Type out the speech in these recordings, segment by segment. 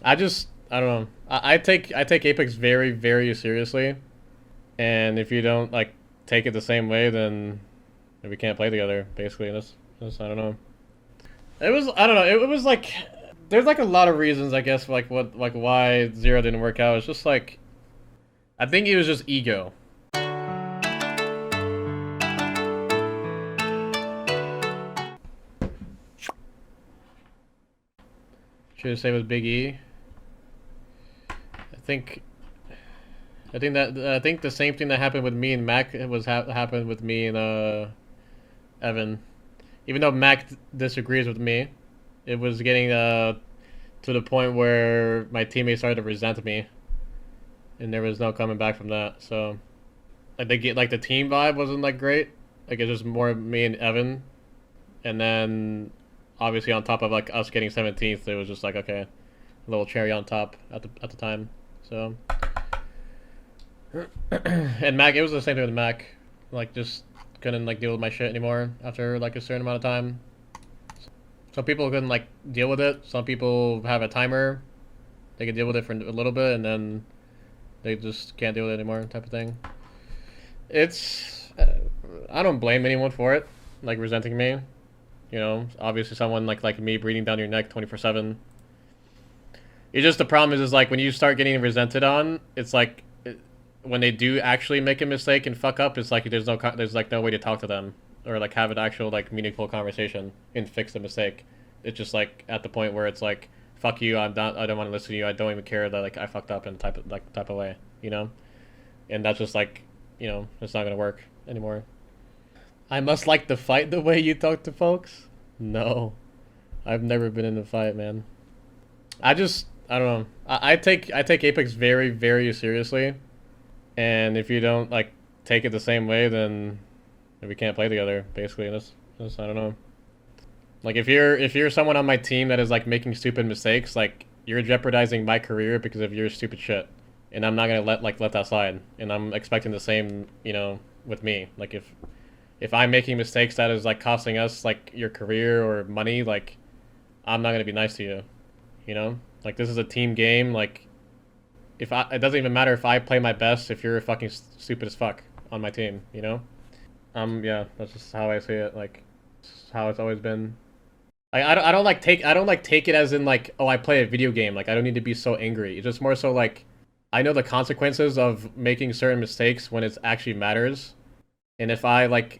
I don't know. I take Apex very, very seriously, and if you don't like take it the same way, then we can't play together. Basically, that's I don't know. It was I don't know. It was like there's like a lot of reasons I guess like what like why Zero didn't work out. It's just like I think it was just ego. Should have said it was Big E. I think I think the same thing that happened with me and Mac happened with me and Evan. Even though Mac disagrees with me, it was getting to the point where my teammates started to resent me, and there was no coming back from that. So I think like the team vibe wasn't like great. Like it's just more me and Evan, and then obviously on top of like us getting 17th, it was just like okay, a little cherry on top at the time. So and Mac, it was the same thing with Mac. Like just couldn't like deal with my shit anymore after like a certain amount of time. Some people couldn't like deal with it. Some people have a timer. They can deal with it for a little bit and then they just can't deal with it anymore type of thing. It's I don't blame anyone for it, like resenting me. You know, obviously someone like me breathing down your neck 24/7. It's just the problem is like when you start getting resented on, it's like when they do actually make a mistake and fuck up, it's like there's like no way to talk to them or like have an actual like meaningful conversation and fix the mistake. It's just like at the point where it's like fuck you, I don't want to listen to you, I don't even care that like I fucked up in type of way, you know? And that's just like, you know, it's not gonna work anymore. I must like the fight the way you talk to folks? No. I've never been in a fight, man. I don't know. I take Apex very, very seriously. And if you don't like take it the same way, then we can't play together. Basically, that's I don't know. Like if you're someone on my team that is like making stupid mistakes, like you're jeopardizing my career because of your stupid shit, and I'm not gonna let that slide. And I'm expecting the same, you know, with me. Like if I'm making mistakes that is like costing us like your career or money, like I'm not gonna be nice to you. You know, like this is a team game. Like it doesn't even matter if I play my best if you're fucking stupid as fuck on my team, you know? Yeah, that's just how I see it. Like, it's how it's always been. Like, I don't like take it as in like, oh, I play a video game. Like, I don't need to be so angry. It's just more so like, I know the consequences of making certain mistakes when it actually matters, and if I like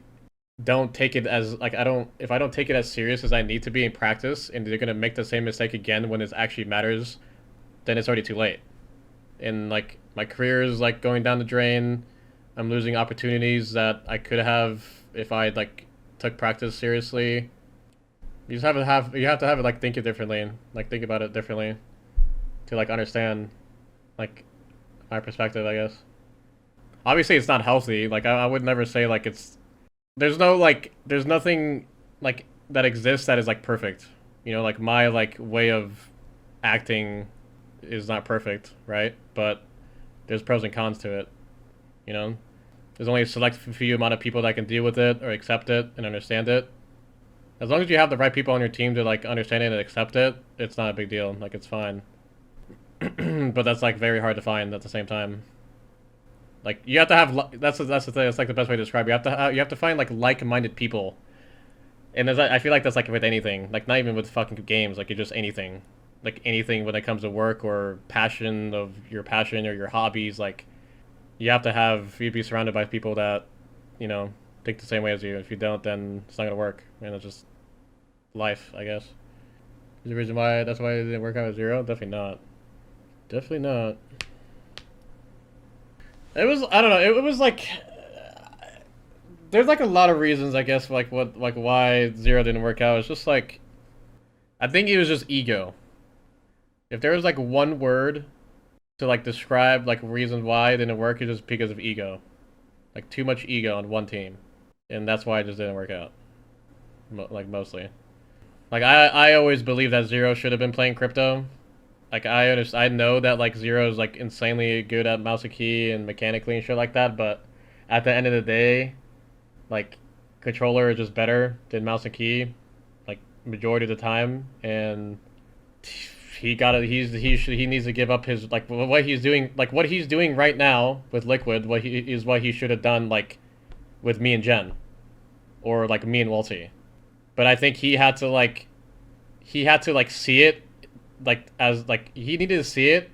don't take it as like if I don't take it as serious as I need to be in practice, and they're gonna make the same mistake again when it actually matters, then it's already too late. And like my career is like going down the drain. I'm losing opportunities that I could have if I like took practice seriously. You just you have to have it like think it differently, like think about it differently to like understand like my perspective, I guess. Obviously it's not healthy. Like I would never say like there's nothing like that exists that is like perfect. You know, like my like way of acting is not perfect, right? But there's pros and cons to it, you know? There's only a select few amount of people that can deal with it or accept it and understand it. As long as you have the right people on your team to like understand it and accept it, it's not a big deal. Like it's fine. But that's like very hard to find at the same time. Like you have to have that's the thing. That's like the best way to describe it. You have to find like-minded people. And I feel like that's like with anything. Like not even with fucking games, like it's just anything. Like anything when it comes to work or passion of your passion or your hobbies, like you'd be surrounded by people that, you know, think the same way as you. If you don't, then it's not gonna work. And it's just life, I guess. Is the reason why that's why it didn't work out with Zero? Definitely not. Definitely not. It was I don't know, it was like there's like a lot of reasons I guess like why Zero didn't work out. It's just like I think it was just ego. If there was like one word to like describe like reasons why it didn't work, it's just because of ego. Like too much ego on one team. And that's why it just didn't work out. Like mostly. Like I always believe that Zero should have been playing crypto. Like I know that like Zero is like insanely good at mouse and key and mechanically and shit like that, but at the end of the day, like controller is just better than mouse and key, like majority of the time, and he got it. He needs to give up his like what he's doing. Like what he's doing right now with Liquid. What he should have done like with me and Jen, or like me and Walty. But I think he had to like see it like as like he needed to see it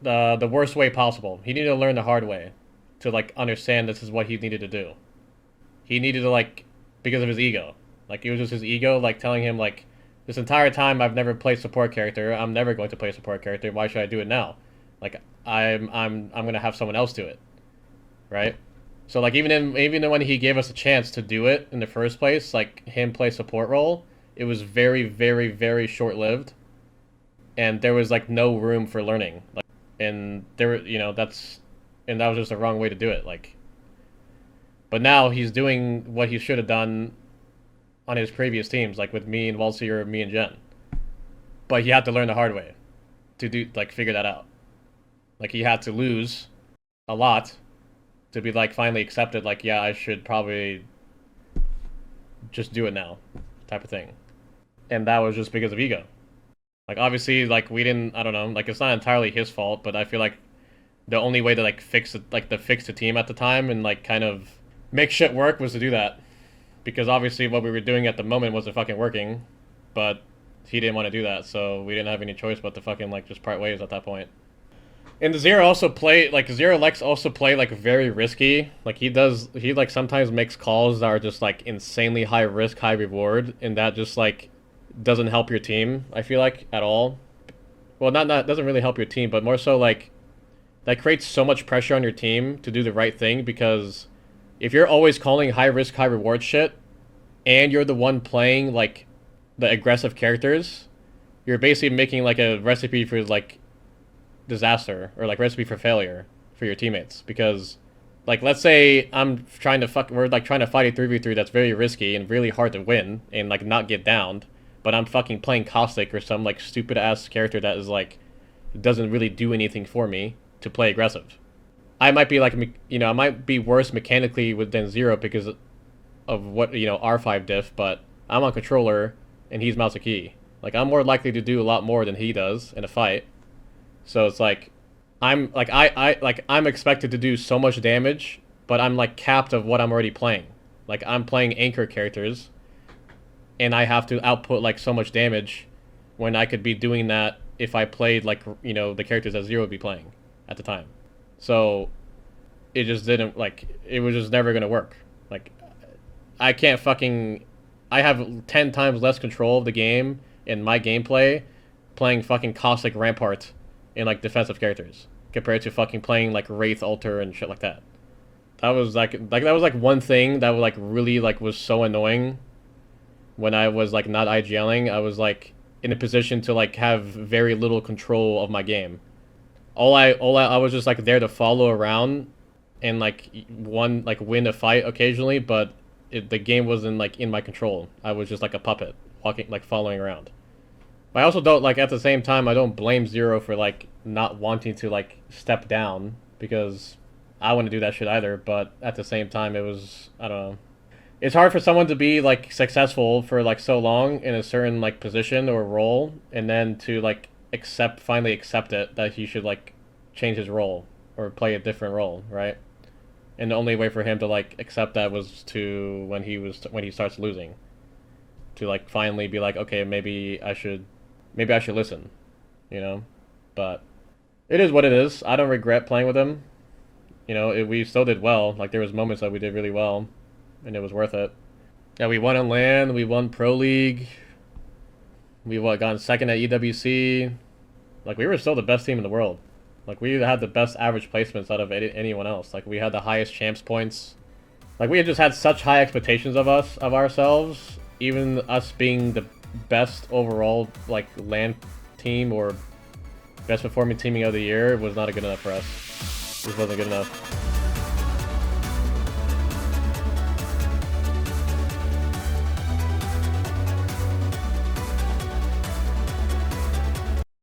the worst way possible. He needed to learn the hard way to like understand this is what he needed to do. He needed to like because of his ego. Like it was just his ego like telling him like this entire time I've never played support character. I'm never going to play support character. Why should I do it now? Like I'm gonna have someone else do it, right? So like even when he gave us a chance to do it in the first place, like him play support role, it was very very very short lived, and there was like no room for learning. Like, and there were that was just the wrong way to do it. Like, but now he's doing what he should have done on his previous teams, like with me and Waltzy or me and Jen. But he had to learn the hard way to figure that out. Like he had to lose a lot to be like finally accepted, like, yeah, I should probably just do it now type of thing. And that was just because of ego. Like obviously like we didn't, I don't know, like it's not entirely his fault, but I feel like the only way to like fix the team at the time and like kind of make shit work was to do that. Because obviously what we were doing at the moment wasn't fucking working, but he didn't want to do that, so we didn't have any choice but to fucking like just part ways at that point. And the Zer0 likes also play like very risky. Like he like sometimes makes calls that are just like insanely high risk, high reward, and that just like doesn't help your team, I feel like, at all. Well, not doesn't really help your team, but more so like that creates so much pressure on your team to do the right thing, because if you're always calling high risk, high reward shit, and you're the one playing like the aggressive characters, you're basically making like a recipe for like disaster, or like recipe for failure for your teammates. Because like let's say we're trying to fight a 3v3 that's very risky and really hard to win and like not get downed, but I'm fucking playing Caustic or some like stupid ass character that is like doesn't really do anything for me to play aggressive. I might be like, I might be worse mechanically than Zer0 because of what, R5 diff, but I'm on controller and he's mouse and key. Like I'm more likely to do a lot more than he does in a fight. So it's like I'm expected to do so much damage, but I'm like capped of what I'm already playing. Like I'm playing anchor characters and I have to output like so much damage when I could be doing that if I played like, the characters that Zer0 would be playing at the time. So it just didn't, like, it was just never gonna work. Like I have 10 times less control of the game in my gameplay playing fucking Caustic Rampart in like defensive characters compared to fucking playing like Wraith Altar and shit like that. That was like that was like one thing that was like really like was so annoying when I was like not IGLing. I was like in a position to like have very little control of my game. I was just like there to follow around and like win a fight occasionally, but the game wasn't like in my control. I was just like a puppet walking, like following around. I also don't like, at the same time, I don't blame Zer0 for like not wanting to like step down, because I wouldn't do that shit either. But at the same time, it was, I don't know. It's hard for someone to be like successful for like so long in a certain like position or role, and then to like finally accept it that he should like change his role or play a different role, right? And the only way for him to like accept that was to when he starts losing, to like finally be like, okay, maybe I should listen, But it is what it is. I don't regret playing with him. We still did well. Like there was moments that we did really well, and it was worth it. Yeah, we won on LAN. We won Pro League. We got second at EWC. Like we were still the best team in the world. Like we had the best average placements out of anyone else. Like we had the highest champs points. Like we had just had such high expectations of ourselves. Even us being the best overall like LAN team or best performing teaming of the year was not good enough for us. This wasn't good enough.